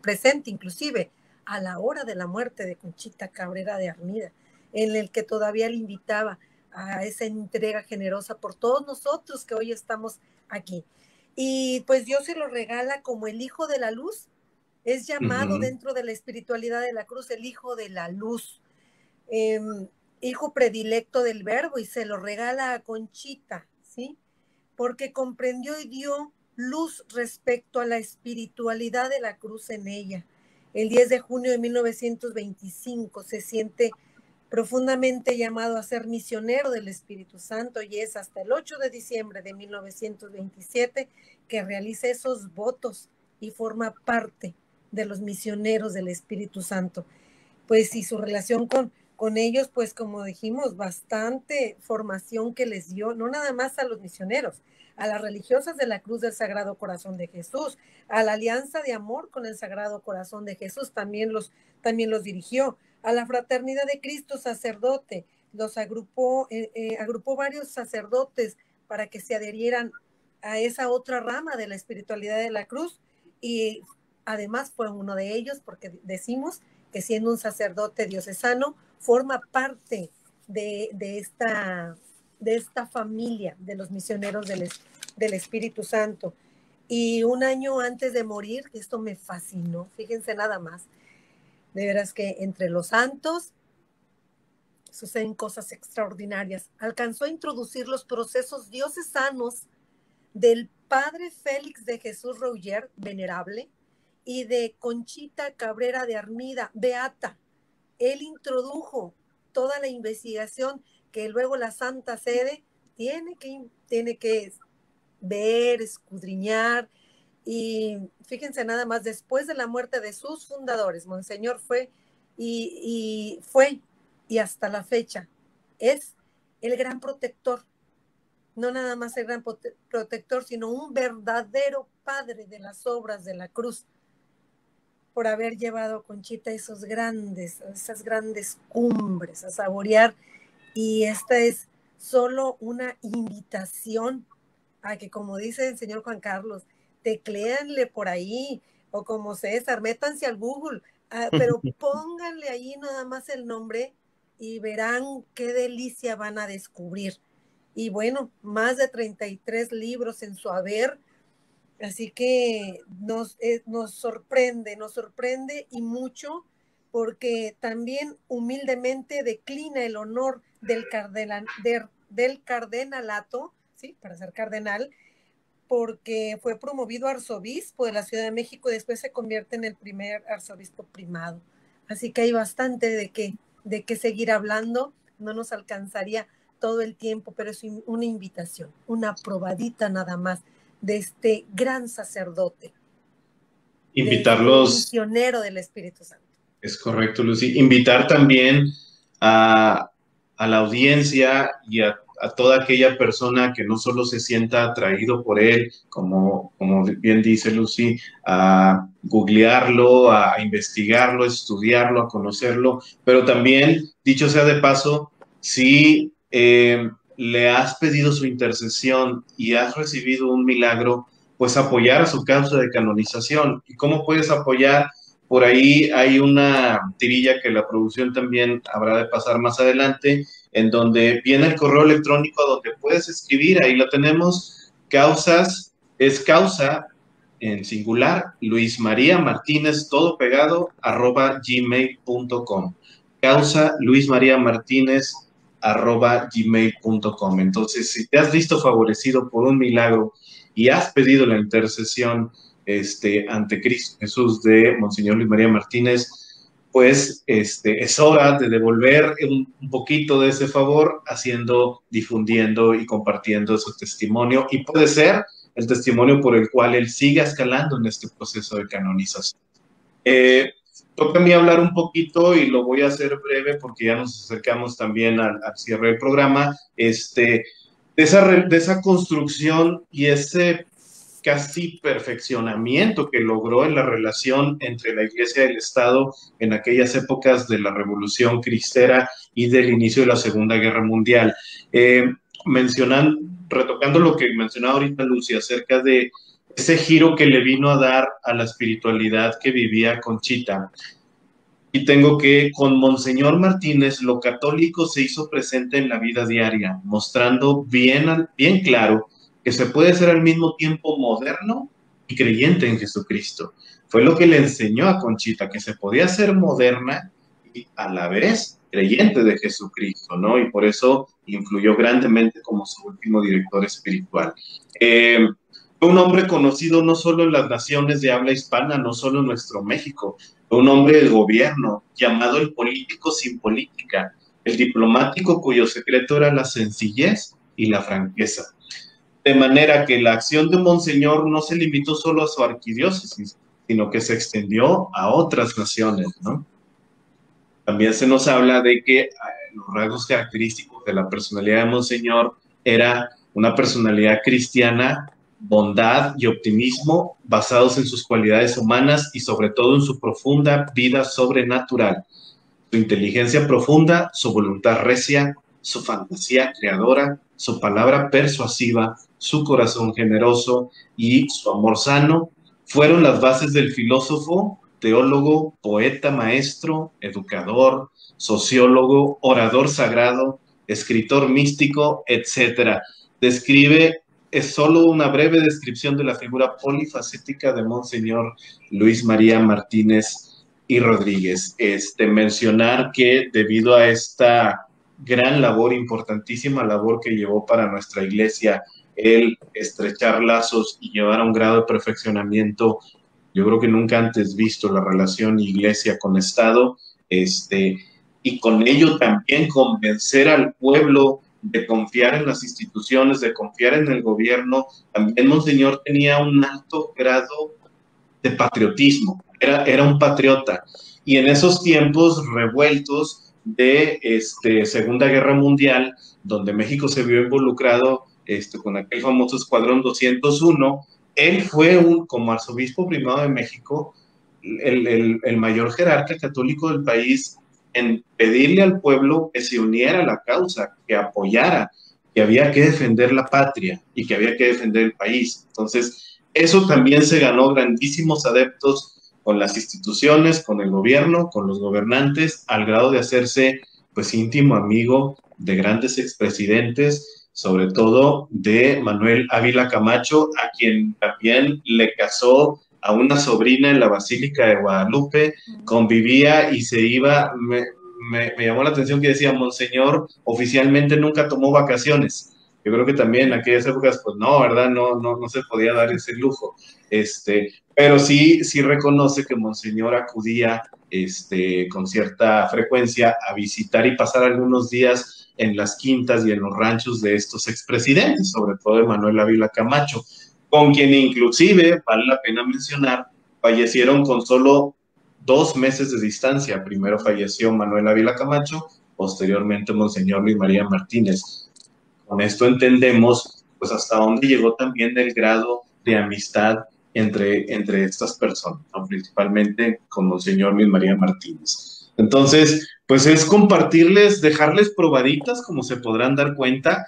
presente inclusive a la hora de la muerte de Conchita Cabrera de Armida, en el que todavía le invitaba a esa entrega generosa por todos nosotros que hoy estamos aquí. Y pues Dios se lo regala como el Hijo de la Luz, es llamado dentro de la espiritualidad de la cruz el Hijo de la Luz, hijo predilecto del Verbo, y se lo regala a Conchita, ¿sí? Porque comprendió y dio luz respecto a la espiritualidad de la cruz en ella. El 10 de junio de 1925 se siente profundamente llamado a ser misionero del Espíritu Santo y es hasta el 8 de diciembre de 1927 que realiza esos votos y forma parte de los misioneros del Espíritu Santo. Pues y su relación con ellos, pues como dijimos, bastante formación que les dio, no nada más a los misioneros, a las religiosas de la Cruz del Sagrado Corazón de Jesús, a la Alianza de Amor con el Sagrado Corazón de Jesús, también los dirigió, a la Fraternidad de Cristo Sacerdote, los agrupó varios sacerdotes para que se adherieran a esa otra rama de la espiritualidad de la cruz, y además fue uno de ellos, porque decimos que siendo un sacerdote diocesano, forma parte de esta familia de los misioneros del Espíritu Santo. Y un año antes de morir, esto me fascinó, fíjense nada más, de veras que entre los santos suceden cosas extraordinarias. Alcanzó a introducir los procesos diocesanos del padre Félix de Jesús Rouyer, venerable, y de Conchita Cabrera de Armida, beata. Él introdujo toda la investigación que luego la Santa Sede tiene que ver, escudriñar. Y fíjense nada más, después de la muerte de sus fundadores, Monseñor fue y hasta la fecha es el gran protector, no nada más el gran protector, sino un verdadero padre de las obras de la cruz, por haber llevado a Conchita esas grandes cumbres a saborear. Y esta es solo una invitación a que, como dice el señor Juan Carlos, tecléanle por ahí, o como César, métanse al Google, pero pónganle ahí nada más el nombre y verán qué delicia van a descubrir. Y bueno, más de 33 libros en su haber, así que nos sorprende y mucho, porque también humildemente declina el honor del cardenalato, ¿sí? Para ser cardenal, porque fue promovido arzobispo de la Ciudad de México y después se convierte en el primer arzobispo primado. Así que hay bastante de qué seguir hablando, no nos alcanzaría todo el tiempo, pero es una invitación, una probadita nada más de este gran sacerdote. Invitarlos. Misionero del Espíritu Santo. Es correcto, Lucy. Invitar también a la audiencia y a toda aquella persona que no solo se sienta atraído por él, como bien dice Lucy, a googlearlo, a investigarlo, a estudiarlo, a conocerlo, pero también, dicho sea de paso, si le has pedido su intercesión y has recibido un milagro, pues apoyar a su causa de canonización. ¿Y cómo puedes apoyar? Por ahí hay una tirilla que la producción también habrá de pasar más adelante, en donde viene el correo electrónico donde puedes escribir, ahí lo tenemos, causas, es causa en singular, Luis María Martínez, todo pegado, @gmail.com. Causa Luis María Martínez @gmail.com. Entonces, si te has visto favorecido por un milagro y has pedido la intercesión ante Cristo Jesús de Monseñor Luis María Martínez, pues es hora de devolver un poquito de ese favor difundiendo y compartiendo su testimonio, y puede ser el testimonio por el cual él siga escalando en este proceso de canonización. Toca a mí hablar un poquito y lo voy a hacer breve porque ya nos acercamos también al cierre del programa, de esa construcción y ese casi perfeccionamiento que logró en la relación entre la Iglesia y el Estado en aquellas épocas de la Revolución Cristera y del inicio de la Segunda Guerra Mundial. Retocando lo que mencionaba ahorita Lucy acerca de ese giro que le vino a dar a la espiritualidad que vivía Conchita. Y tengo que con Monseñor Martínez lo católico se hizo presente en la vida diaria, mostrando bien claro que se puede ser al mismo tiempo moderno y creyente en Jesucristo. Fue lo que le enseñó a Conchita, que se podía ser moderna y a la vez creyente de Jesucristo, ¿no? Y por eso influyó grandemente como su último director espiritual. Fue un hombre conocido no solo en las naciones de habla hispana, no solo en nuestro México, fue un hombre del gobierno, llamado el político sin política, el diplomático cuyo secreto era la sencillez y la franqueza. De manera que la acción de Monseñor no se limitó solo a su arquidiócesis, sino que se extendió a otras naciones, ¿no? También se nos habla de que los rasgos característicos de la personalidad de Monseñor era una personalidad cristiana, bondad y optimismo basados en sus cualidades humanas y sobre todo en su profunda vida sobrenatural, su inteligencia profunda, su voluntad recia, su fantasía creadora, su palabra persuasiva, su corazón generoso y su amor sano fueron las bases del filósofo, teólogo, poeta, maestro, educador, sociólogo, orador sagrado, escritor místico, etc. Describe es solo una breve descripción de la figura polifacética de Monseñor Luis María Martínez y Rodríguez. Mencionar que debido a esta gran labor, importantísima labor que llevó para nuestra iglesia, el estrechar lazos y llevar a un grado de perfeccionamiento, yo creo que nunca antes visto la relación iglesia con Estado, y con ello también convencer al pueblo de confiar en las instituciones, de confiar en el gobierno. También Monseñor tenía un alto grado de patriotismo, era un patriota. Y en esos tiempos revueltos de Segunda Guerra Mundial, donde México se vio involucrado con aquel famoso Escuadrón 201, él fue, como arzobispo primado de México, el mayor jerarca católico del país, en pedirle al pueblo que se uniera a la causa, que apoyara, que había que defender la patria y que había que defender el país. Entonces, eso también se ganó grandísimos adeptos con las instituciones, con el gobierno, con los gobernantes, al grado de hacerse, pues, íntimo amigo de grandes expresidentes, sobre todo de Manuel Ávila Camacho, a quien también le casó a una sobrina en la Basílica de Guadalupe, convivía y se iba. Me llamó la atención que decía, Monseñor oficialmente nunca tomó vacaciones. Yo creo que también en aquellas épocas, pues no, ¿verdad? No se podía dar ese lujo. Pero sí reconoce que Monseñor acudía con cierta frecuencia a visitar y pasar algunos días en las quintas y en los ranchos de estos expresidentes, sobre todo de Manuel Ávila Camacho, con quien inclusive, vale la pena mencionar, fallecieron con solo 2 meses de distancia. Primero falleció Manuel Ávila Camacho, posteriormente Monseñor Luis María Martínez. Con esto entendemos, pues, hasta dónde llegó también el grado de amistad entre estas personas, ¿no? Principalmente con Monseñor Luis María Martínez. Entonces, pues es compartirles, dejarles probaditas, como se podrán dar cuenta,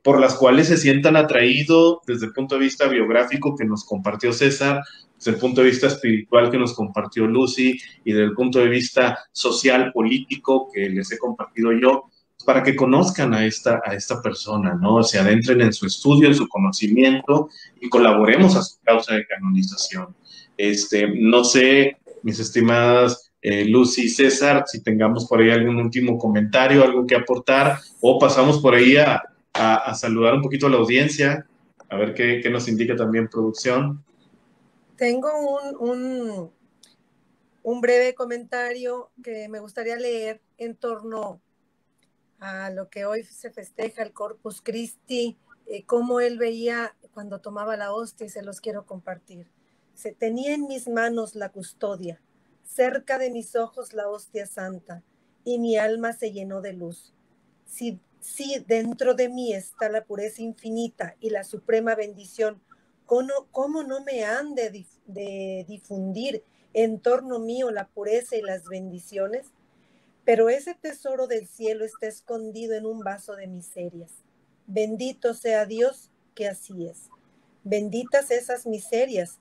por las cuales se sientan atraídos desde el punto de vista biográfico que nos compartió César, desde el punto de vista espiritual que nos compartió Lucy y desde el punto de vista social, político que les he compartido yo, para que conozcan a esta persona, ¿no? Se adentren en su estudio, en su conocimiento y colaboremos a su causa de canonización. No sé, mis estimadas Lucy y César, si tengamos por ahí algún último comentario, algo que aportar, o pasamos por ahí a saludar un poquito a la audiencia, a ver qué nos indica también producción. Tengo un breve comentario que me gustaría leer en torno a lo que hoy se festeja, el Corpus Christi, cómo él veía cuando tomaba la hostia, y se los quiero compartir. Se tenía en mis manos la custodia, cerca de mis ojos la hostia santa, y mi alma se llenó de luz. Si dentro de mí está la pureza infinita y la suprema bendición ¿Cómo no me han de difundir en torno mío la pureza y las bendiciones? Pero ese tesoro del cielo está escondido en un vaso de miserias. Bendito sea Dios que así es. Benditas esas miserias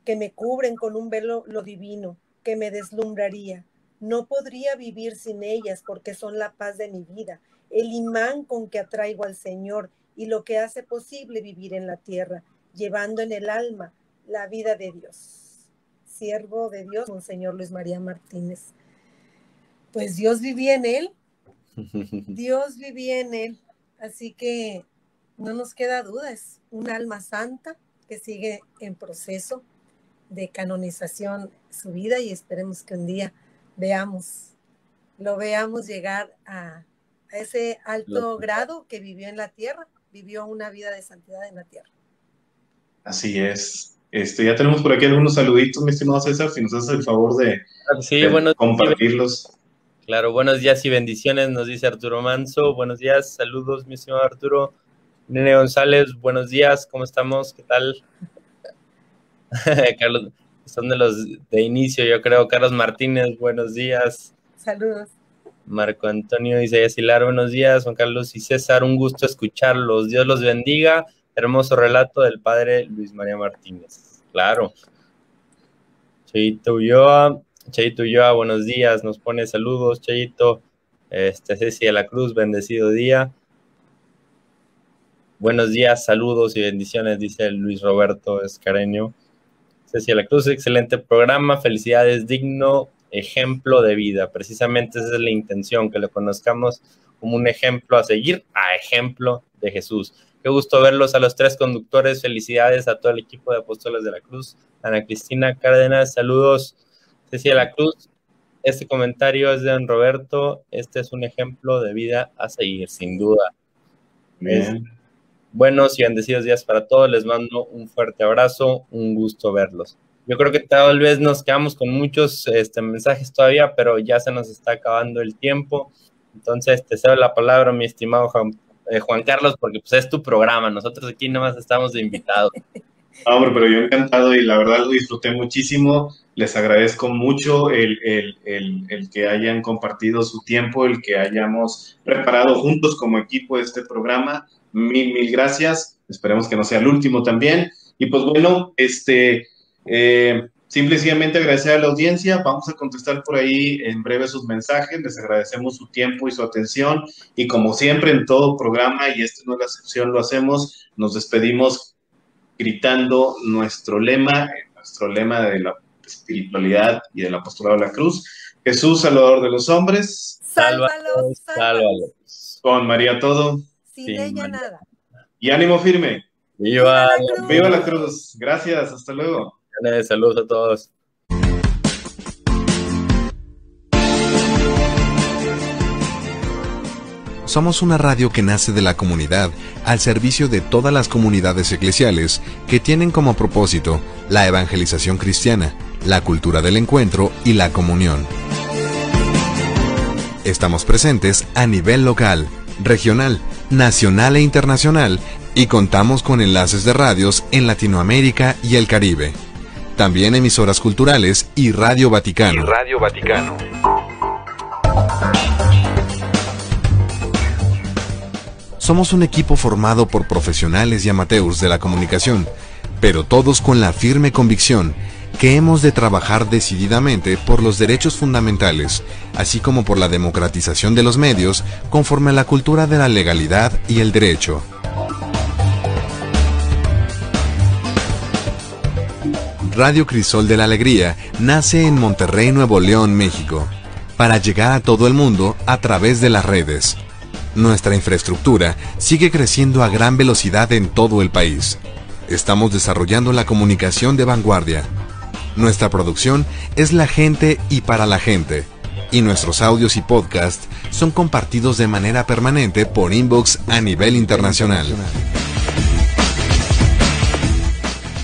que me cubren con un velo lo divino, que me deslumbraría. No podría vivir sin ellas porque son la paz de mi vida, el imán con que atraigo al Señor y lo que hace posible vivir en la tierra, llevando en el alma la vida de Dios. Siervo de Dios, Monseñor Luis María Martínez. Pues Dios vivía en él. Dios vivía en él. Así que no nos queda duda, es un alma santa que sigue en proceso de canonización su vida y esperemos que un día lo veamos llegar a ese alto grado que vivió en la tierra, vivió una vida de santidad en la tierra. Así es. Ya tenemos por aquí algunos saluditos, mi estimado César, si nos haces el favor de compartirlos. Claro, buenos días y bendiciones, nos dice Arturo Manso. Buenos días, saludos, mi estimado Arturo. Nene González, buenos días, ¿cómo estamos? ¿Qué tal? Carlos, son de los de inicio, yo creo. Carlos Martínez, buenos días. Saludos. Marco Antonio Isaías Hilar, buenos días. Juan Carlos y César, un gusto escucharlos. Dios los bendiga. Hermoso relato del padre Luis María Martínez. Claro. Chayito Ulloa, buenos días. Nos pone saludos, Chayito. Ceci de la Cruz, bendecido día. Buenos días, saludos y bendiciones, dice Luis Roberto Escareño. Ceci de la Cruz, excelente programa. Felicidades, digno ejemplo de vida. Precisamente esa es la intención, que lo conozcamos como un ejemplo a seguir, a ejemplo de Jesús. Qué gusto verlos a los tres conductores. Felicidades a todo el equipo de Apóstoles de la Cruz. Ana Cristina Cárdenas, saludos. Ceci de la Cruz, este comentario es de don Roberto. Este es un ejemplo de vida a seguir, sin duda. Bien. Buenos y bendecidos días para todos. Les mando un fuerte abrazo. Un gusto verlos. Yo creo que tal vez nos quedamos con muchos mensajes todavía, pero ya se nos está acabando el tiempo. Entonces, te cedo la palabra, mi estimado Juan Carlos, porque pues es tu programa. Nosotros aquí nomás estamos de invitados. Hombre, pero yo encantado y la verdad lo disfruté muchísimo. Les agradezco mucho el que hayan compartido su tiempo, el que hayamos preparado juntos como equipo este programa. Mil gracias. Esperemos que no sea el último también. Y pues bueno, simplemente agradecer a la audiencia. Vamos a contestar por ahí en breve sus mensajes. Les agradecemos su tiempo y su atención. Y como siempre en todo programa, y esta no es la excepción, lo hacemos, nos despedimos gritando nuestro lema de la espiritualidad y del apostolado de la cruz. Jesús, Salvador de los hombres. Sálvalos. Con María todo. Sin ella nada. Y ánimo firme. ¡Viva la cruz! Gracias, hasta luego. Saludos a todos. Somos una radio que nace de la comunidad al servicio de todas las comunidades eclesiales que tienen como propósito la evangelización cristiana, la cultura del encuentro y la comunión. Estamos presentes a nivel local, regional, nacional e internacional y contamos con enlaces de radios en Latinoamérica y el Caribe. También emisoras culturales y Radio Vaticano. Somos un equipo formado por profesionales y amateurs de la comunicación, pero todos con la firme convicción que hemos de trabajar decididamente por los derechos fundamentales, así como por la democratización de los medios conforme a la cultura de la legalidad y el derecho. Radio Crisol de la Alegría nace en Monterrey, Nuevo León, México, para llegar a todo el mundo a través de las redes. Nuestra infraestructura sigue creciendo a gran velocidad en todo el país. Estamos desarrollando la comunicación de vanguardia. Nuestra producción es la gente y para la gente, y nuestros audios y podcasts son compartidos de manera permanente por inbox a nivel internacional.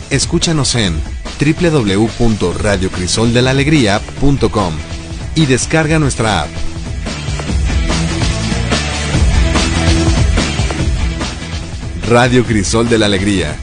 Escúchanos en www.radiocrisoldelalegría.com y descarga nuestra app. Radio Crisol de la Alegría,